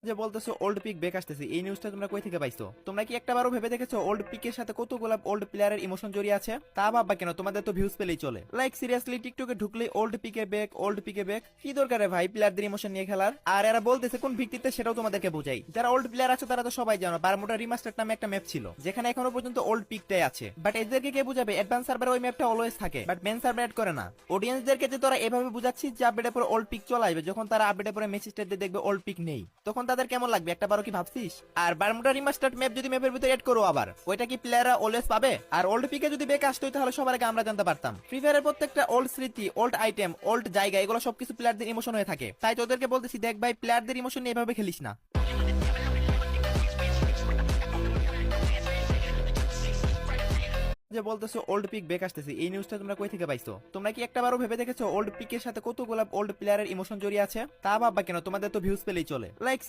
যে বলতেছো old peak back আসতেছে, এই নিউজটা তোমরা কই থেকে পাইছো? তোমরা কি একটাবারও ভেবে দেখেছো ওল্ড পিকের সাথে কতগুলো ওল্ড প্লেয়ারের ইমোশন জড়িয়ে আছে? তা ভাববা কেন, তোমাদের তো ভিউজ পেলেই চলে। লাইক সিরিয়াসলি টিকটকে ঢুকলেই ওল্ড পিকে ব্যাক, ওল্ড পিকে ব্যাক, কি দরকারে ভাই প্লেয়ারদের ইমোশন নিয়ে খেলার? আর এরা বলতেছে কোন ভিত্তিতে সেটাও তোমাদেরকে বোঝাই। যারা ওল্ড প্লেয়ার আছে তারা তো সবাই জানো বারমুডা রিমাস্টার নামে একটা ম্যাপ ছিল যেখানে এখনো পর্যন্ত ওল্ড পিকটাই আছে, বাট এদেরকে কে বুঝাবে অ্যাডভান্স সার্ভারে ওই ম্যাপটা অলওয়েজ থাকে, বাট মেন সার্ভার অ্যাড করে না। অডিয়েন্সদেরকে যে তোরা এভাবে বুঝাচ্ছিস যে আপডেটের পরে ওল্ড পিক চলে আসবে, যখন তারা আপডেটের পরে মেসেজ দিয়ে দেখবে ওল্ড পিক নেই, তখন তাদের কেমন লাগবে একটাবারও কি ভাবছিস? আর বারমুডা রিমাস্টার্ড ম্যাপ যদি ম্যাপের ভিতরে এড করো আবার, ওইটা কি প্লেয়াররা অলওয়েজ পাবে? আর ওল্ড পিকে যদি বেক আসতো তাহলে সবার আগে আমরা জানতে পারতাম। ফ্রি ফায়ারের প্রত্যেকটা ওল্ড স্মৃতি, ওল্ড আইটেম, ওল্ড জায়গা, এগুলো সবকিছু প্লেয়ারদের ইমোশন হয়ে থাকে। তাই তোদেরকে বলতেছি দেখ ভাই, প্লেয়ারদের ইমোশন নিয়ে এভাবে খেলিস না। যে বলতেছো ওল্ড পিক ব্যাক আসতেছে, এই নিউজটা তোমরা কই থেকে পাইছো? তোমরা কি একটাবারও ভেবে দেখেছো ওল্ড পিকের সাথে কতগুলো ওল্ড প্লেয়ারের ইমোশন জড়িয়ে আছে? তা ভাববা কেন, তোমাদের তো ভিউজ পেলেই চলে। লাইক